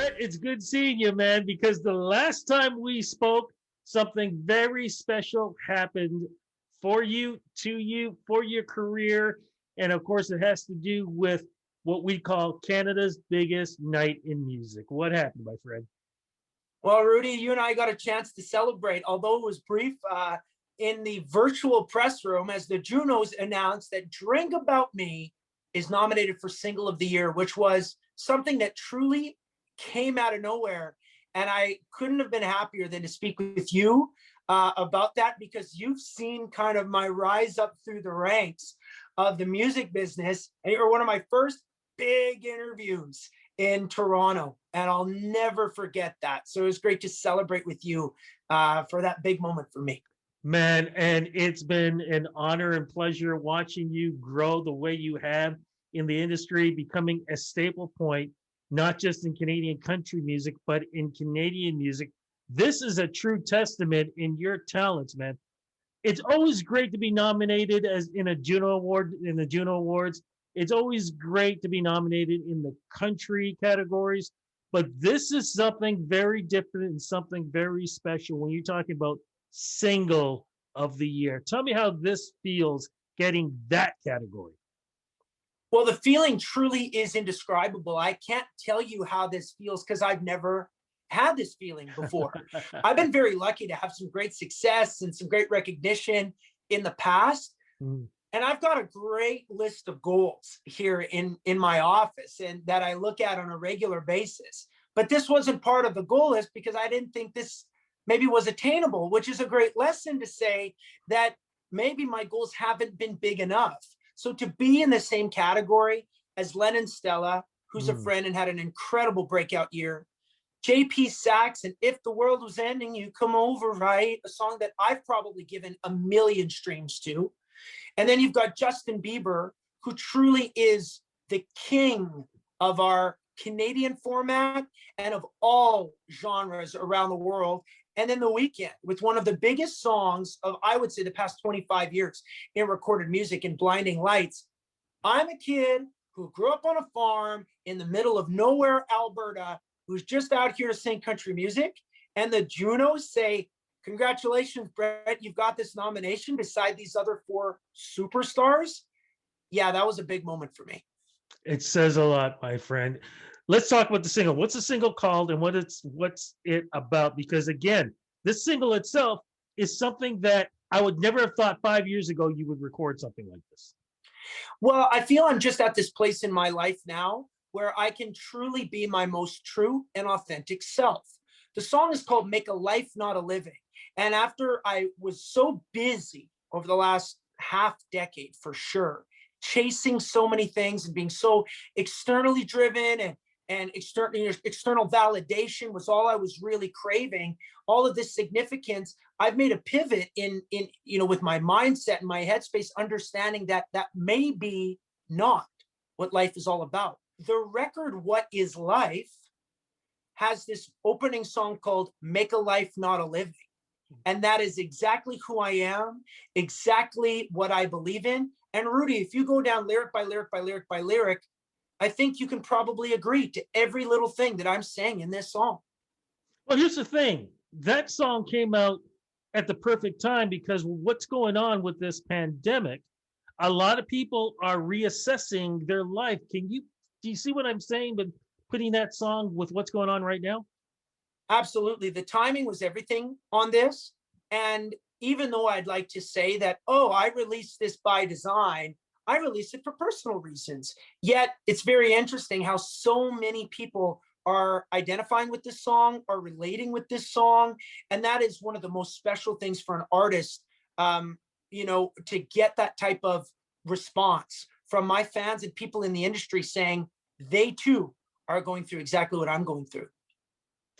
Brett, it's good seeing you, man, because the last time we spoke, something very special happened for you, to you, for your career. And of course, it has to do with what we call Canada's biggest night in music. What happened, my friend? Well, Rudy, you and I got a chance to celebrate, although it was brief, in the virtual press room as the Junos announced that Drink About Me is nominated for Single of the Year, which was something that truly came out of nowhere. And I couldn't have been happier than to speak with you about that, because you've seen kind of my rise up through the ranks of the music business. And you were one of my first big interviews in Toronto, and I'll never forget that. So it was great to celebrate with you for that big moment for me. Man, and it's been an honor and pleasure watching you grow the way you have in the industry, becoming a staple point, not just in Canadian country music, but in Canadian music. This is a true testament in your talents, man. It's always great to be nominated as in a Juno Award, in the Juno Awards. It's always great to be nominated in the country categories, but this is something very different and something very special when you're talking about single of the year. Tell me how this feels getting that category. Well, the feeling truly is indescribable. I can't tell you how this feels because I've never had this feeling before. I've been very lucky to have some great success and some great recognition in the past. Mm. And I've got a great list of goals here in my office and that I look at on a regular basis. But this wasn't part of the goal list because I didn't think this maybe was attainable, which is a great lesson to say that maybe my goals haven't been big enough. So to be in the same category as Lennon Stella, who's a friend and had an incredible breakout year, JP Sax and If the World Was Ending, You Come Over, right? A song that I've probably given 1 million streams to. And then you've got Justin Bieber, who truly is the king of our Canadian format and of all genres around the world. And then The Weeknd with one of the biggest songs of, I would say, the past 25 years in recorded music, in Blinding Lights. I'm a kid who grew up on a farm in the middle of nowhere, Alberta, who's just out here to sing country music. And the Junos say, congratulations, Brett, you've got this nomination beside these other 4 superstars. Yeah, that was a big moment for me. It says a lot, my friend. Let's talk about the single. What's the single called and what's it about? Because again, this single itself is something that I would never have thought 5 years ago you would record something like this. Well, I feel I'm just at this place in my life now where I can truly be my most true and authentic self. The song is called Make a Life, Not a Living. And after I was so busy over the last half decade, for sure, chasing so many things and being so externally driven and external validation was all I was really craving. All of this significance, I've made a pivot in with my mindset and my headspace, understanding that that may be not what life is all about. The record, What Is Life, has this opening song called Make a Life, Not a Living. And that is exactly who I am, exactly what I believe in. And Rudy, if you go down lyric by lyric by lyric by lyric, I think you can probably agree to every little thing that I'm saying in this song. Well, here's the thing. That song came out at the perfect time because what's going on with this pandemic, a lot of people are reassessing their life. Do you see what I'm saying? But putting that song with what's going on right now? Absolutely. The timing was everything on this. And even though I'd like to say that, oh, I released this by design, I released it for personal reasons. Yet it's very interesting how so many people are identifying with this song, are relating with this song. And that is one of the most special things for an artist, to get that type of response from my fans and people in the industry saying they too are going through exactly what I'm going through.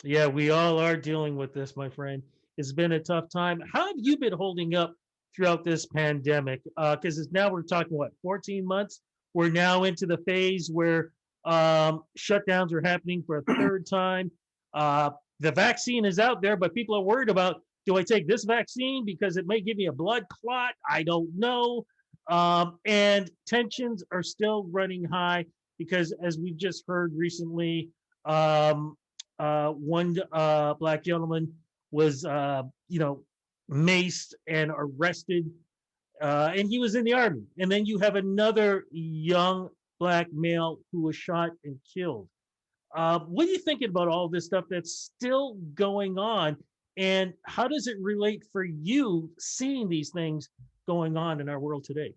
Yeah, we all are dealing with this, my friend. It's been a tough time. How have you been holding up throughout this pandemic? Because now we're talking, 14 months? We're now into the phase where shutdowns are happening for a third time. The vaccine is out there, but people are worried about, do I take this vaccine because it may give me a blood clot? I don't know. And tensions are still running high because, as we've just heard recently, one black gentleman was, maced and arrested, and he was in the army. And then you have another young black male who was shot and killed. What are you thinking about all this stuff that's still going on? And how does it relate for you seeing these things going on in our world today?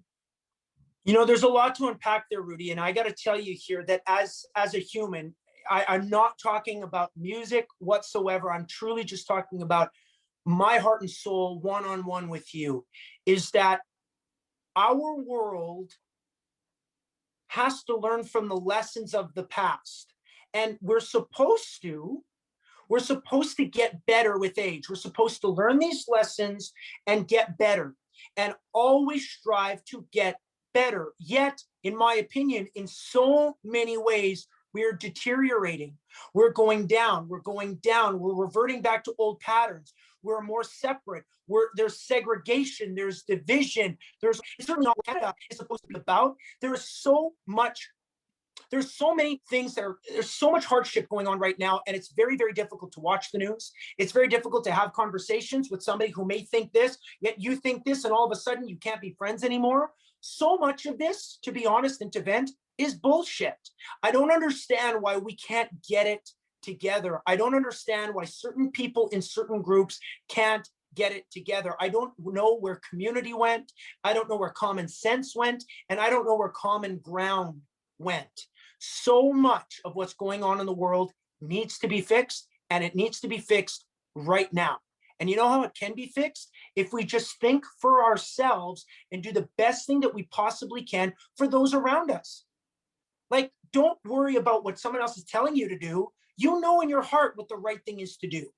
There's a lot to unpack there, Rudy. And I got to tell you here that as a human, I'm not talking about music whatsoever. I'm truly just talking about my heart and soul, one-on-one with you, is that our world has to learn from the lessons of the past. And we're supposed to get better with age. We're supposed to learn these lessons and get better, and always strive to get better. Yet, in my opinion, in so many ways, we're deteriorating. We're going down. We're reverting back to old patterns. We're more separate. There's segregation. There's division. It's certainly not what Canada is supposed to be about. There's so many things there's so much hardship going on right now, and it's very, very difficult to watch the news. It's very difficult to have conversations with somebody who may think this, yet you think this, and all of a sudden you can't be friends anymore. So much of this, to be honest and to vent, is bullshit. I don't understand why we can't get it together. I don't understand why certain people in certain groups can't get it together. I don't know where community went. I don't know where common sense went. And I don't know where common ground went. So much of what's going on in the world needs to be fixed, and it needs to be fixed right now. And you know how it can be fixed? If we just think for ourselves and do the best thing that we possibly can for those around us. Like, don't worry about what someone else is telling you to do. You know in your heart what the right thing is to do.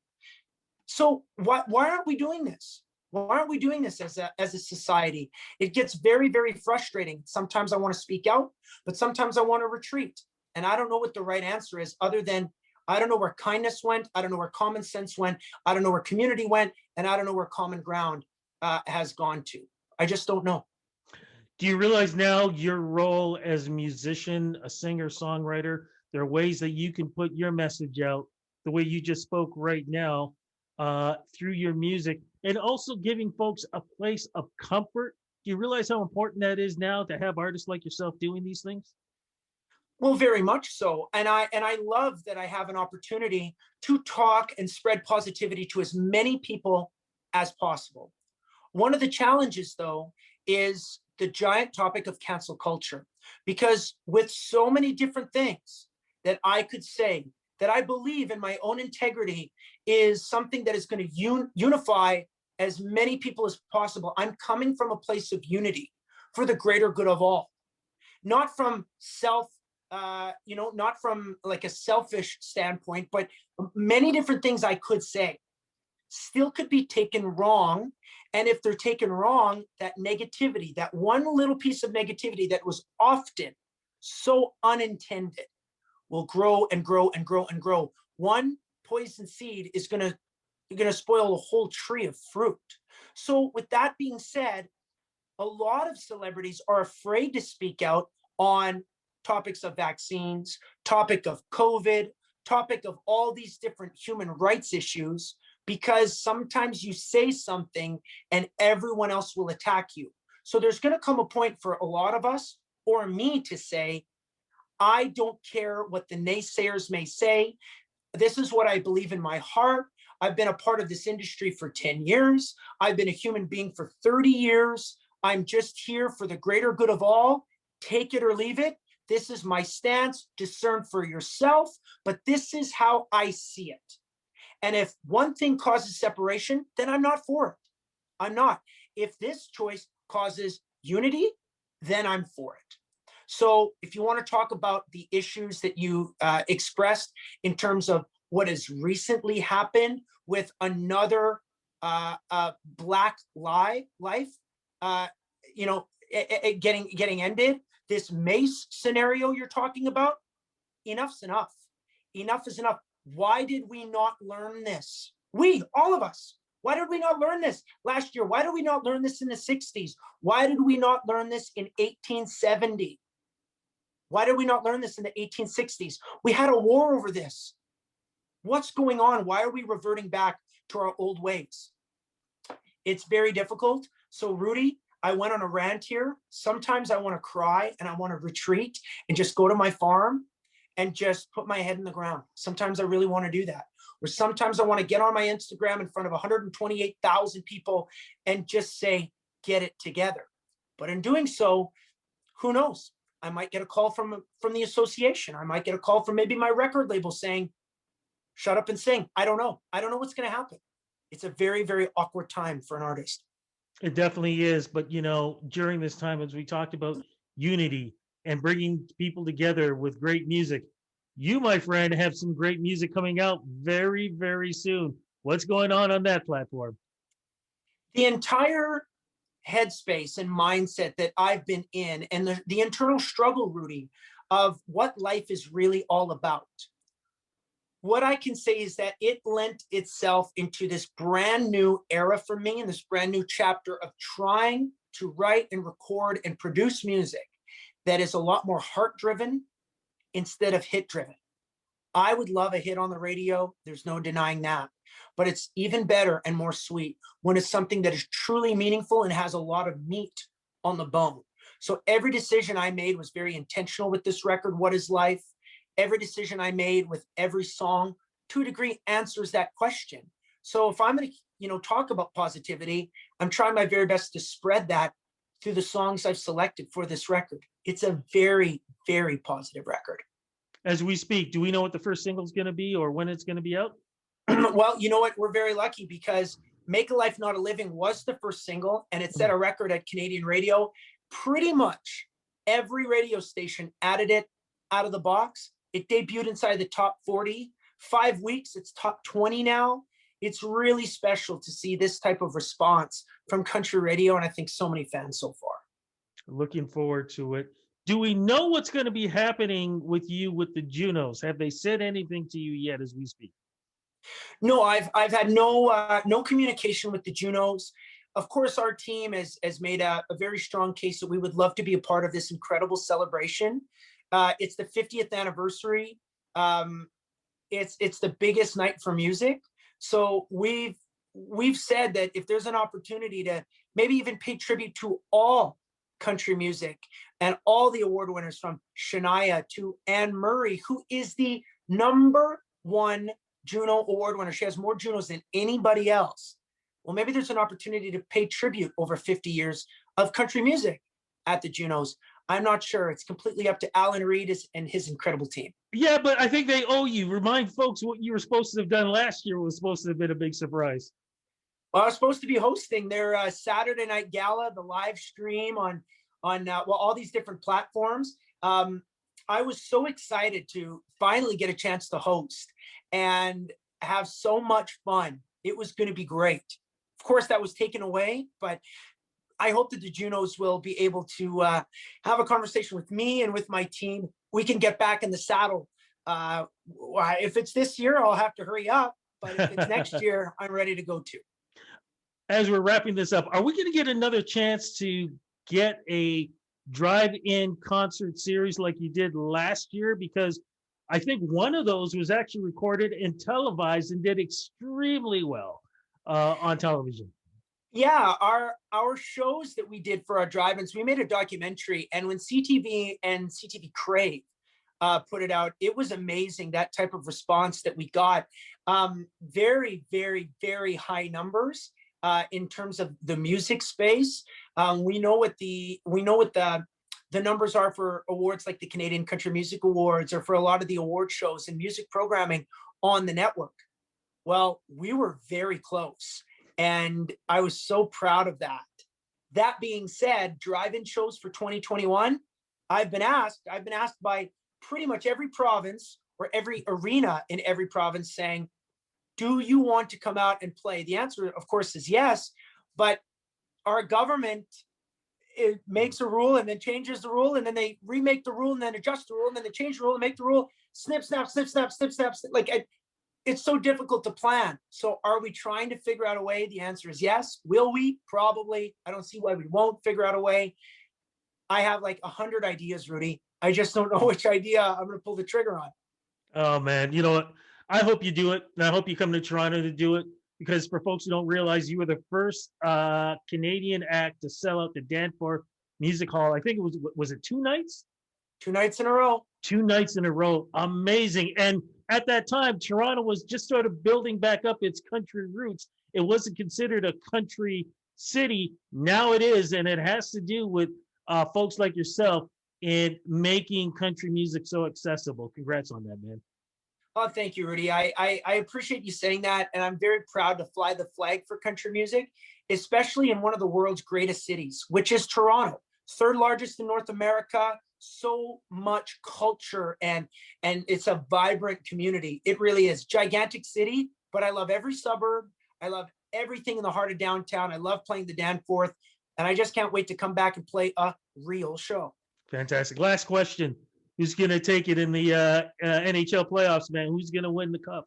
So why aren't we doing this? Why aren't we doing this as a society? It gets very, very frustrating. Sometimes I want to speak out, but sometimes I want to retreat. And I don't know what the right answer is, other than I don't know where kindness went. I don't know where common sense went. I don't know where community went. And I don't know where common ground has gone to. I just don't know. Do you realize now your role as a musician, a singer, songwriter, there are ways that you can put your message out the way you just spoke right now, through your music, and also giving folks a place of comfort? Do you realize how important that is now to have artists like yourself doing these things? Well, very much so. And I love that I have an opportunity to talk and spread positivity to as many people as possible. One of the challenges, though, is the giant topic of cancel culture, because with so many different things that I could say, that I believe in my own integrity is something that is going to unify as many people as possible. I'm coming from a place of unity for the greater good of all, not from not from like a selfish standpoint, but many different things I could say still could be taken wrong. And if they're taken wrong, that negativity, that one little piece of negativity that was often so unintended, will grow and grow and grow and grow. One poison seed is going to spoil a whole tree of fruit. So with that being said, a lot of celebrities are afraid to speak out on topics of vaccines, topic of COVID, topic of all these different human rights issues, because sometimes you say something and everyone else will attack you. So there's going to come a point for a lot of us, or me, to say, I don't care what the naysayers may say. This is what I believe in my heart. I've been a part of this industry for 10 years. I've been a human being for 30 years. I'm just here for the greater good of all. Take it or leave it. This is my stance. Discern for yourself, but this is how I see it. And if one thing causes separation, then I'm not for it. I'm not. If this choice causes unity, then I'm for it. So if you want to talk about the issues that you expressed in terms of what has recently happened with another Black life, getting ended, this Mace scenario you're talking about, enough's enough. Enough is enough. Why did we not learn this? All of us. Why did we not learn this last year? Why did we not learn this in the 60s? Why did we not learn this in 1870? Why did we not learn this in the 1860s? We had a war over this. What's going on? Why are we reverting back to our old ways? It's very difficult. So Rudy, I went on a rant here. Sometimes I want to cry and I want to retreat and just go to my farm and just put my head in the ground. Sometimes I really want to do that. Or sometimes I want to get on my Instagram in front of 128,000 people and just say, get it together. But in doing so, who knows? I might get a call from the association. I might get a call from maybe my record label saying, shut up and sing. I don't know. I don't know what's going to happen. It's a very, very awkward time for an artist. It definitely is. But, you know, during this time, as we talked about unity and bringing people together with great music, you, my friend, have some great music coming out very, very soon. What's going on that platform? The entire headspace and mindset that I've been in, and the internal struggle, Rudy, of what life is really all about. What I can say is that it lent itself into this brand new era for me, and this brand new chapter of trying to write and record and produce music that is a lot more heart driven instead of hit driven. I would love a hit on the radio. There's no denying that. But it's even better and more sweet when it's something that is truly meaningful and has a lot of meat on the bone. So every decision I made was very intentional with this record, What is Life? Every decision I made with every song, to a degree, answers that question. So if I'm going to, talk about positivity, I'm trying my very best to spread that through the songs I've selected for this record. It's a very, very positive record. As we speak, do we know what the first single is going to be or when it's going to be out? Well, you know what? We're very lucky because Make a Life Not a Living was the first single, and it set a record at Canadian radio. Pretty much every radio station added it out of the box. It debuted inside the top 40. 5 weeks, it's top 20 now. It's really special to see this type of response from country radio, and I think so many fans so far. Looking forward to it. Do we know what's going to be happening with you with the Junos? Have they said anything to you yet as we speak? No, I've had no communication with the Junos. Of course, our team has made a very strong case that we would love to be a part of this incredible celebration. It's the 50th anniversary. It's the biggest night for music. So we've said that if there's an opportunity to maybe even pay tribute to all country music and all the award winners from Shania to Anne Murray, who is the #1 Juno award winner. She has more Junos than anybody else. Well, maybe there's an opportunity to pay tribute over 50 years of country music at the Junos. I'm not sure. It's completely up to Alan Reed and his incredible team. Yeah, but I think they owe you. Remind folks what you were supposed to have done last year was supposed to have been a big surprise. Well, I was supposed to be hosting their Saturday night gala, the live stream on all these different platforms. I was so excited to finally get a chance to host and have so much fun. It was going to be great. Of course, that was taken away, but I hope that the Junos will be able to have a conversation with me and with my team. We can get back in the saddle. If it's this year, I'll have to hurry up. But if it's next year, I'm ready to go too. As we're wrapping this up, are we going to get another chance to get a drive-in concert series like you did last year? Because I think one of those was actually recorded and televised and did extremely well on television. Yeah, our shows that we did for our drive-ins, we made a documentary, and when CTV and CTV Crave put it out, it was amazing, that type of response that we got. Very, very, very high numbers in terms of the music space. We know what the numbers are for awards like the Canadian Country Music Awards, or for a lot of the award shows and music programming on the network. Well, we were very close, and I was so proud of that. That being said, drive-in shows for 2021, I've been asked by pretty much every province or every arena in every province saying, do you want to come out and play? The answer, of course, is yes, but our government, it makes a rule and then changes the rule, and then they remake the rule and then adjust the rule, and then they change the rule and make the rule, snip, snap, snip, snap, snip, snap. Like, it's so difficult to plan. So are we trying to figure out a way? The answer is yes. Will we? Probably. I don't see why we won't figure out a way. I have like 100 ideas, Rudy. I just don't know which idea I'm going to pull the trigger on. Oh, man. You know what? I hope you do it, and I hope you come to Toronto to do it. Because for folks who don't realize, you were the first Canadian act to sell out the Danforth Music Hall. I think it was it 2 nights? 2 nights in a row. 2 nights in a row. Amazing. And at that time, Toronto was just sort of building back up its country roots. It wasn't considered a country city. Now it is, and it has to do with folks like yourself in making country music so accessible. Congrats on that, man. Oh, thank you, Rudy. I appreciate you saying that. And I'm very proud to fly the flag for country music, especially in one of the world's greatest cities, which is Toronto, third largest in North America. So much culture, and it's a vibrant community. It really is. Gigantic city, but I love every suburb. I love everything in the heart of downtown. I love playing the Danforth, and I just can't wait to come back and play a real show. Fantastic. Last question. Who's going to take it in the NHL playoffs, man? Who's going to win the cup?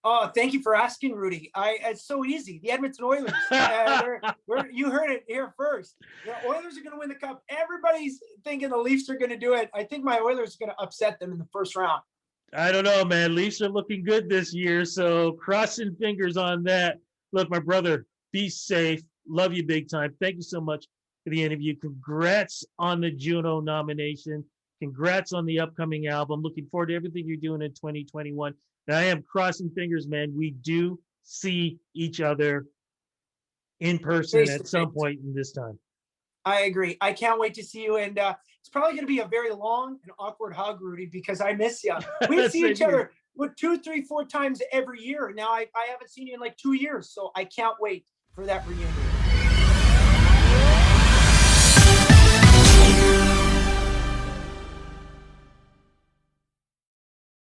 Oh, thank you for asking, Rudy. It's so easy. The Edmonton Oilers. You heard it here first. The Oilers are going to win the cup. Everybody's thinking the Leafs are going to do it. I think my Oilers are going to upset them in the first round. I don't know, man. Leafs are looking good this year, so crossing fingers on that. Look, my brother, be safe. Love you big time. Thank you so much for the interview. Congrats on the Juno nomination. Congrats on the upcoming album. Looking forward to everything you're doing in 2021. And I am crossing fingers, man. We do see each other in person at some point in this time. I agree. I can't wait to see you. And it's probably going to be a very long and awkward hug, Rudy, because I miss you. We see each other with 2, 3, 4 times every year. Now I haven't seen you in like 2 years. So I can't wait for that reunion.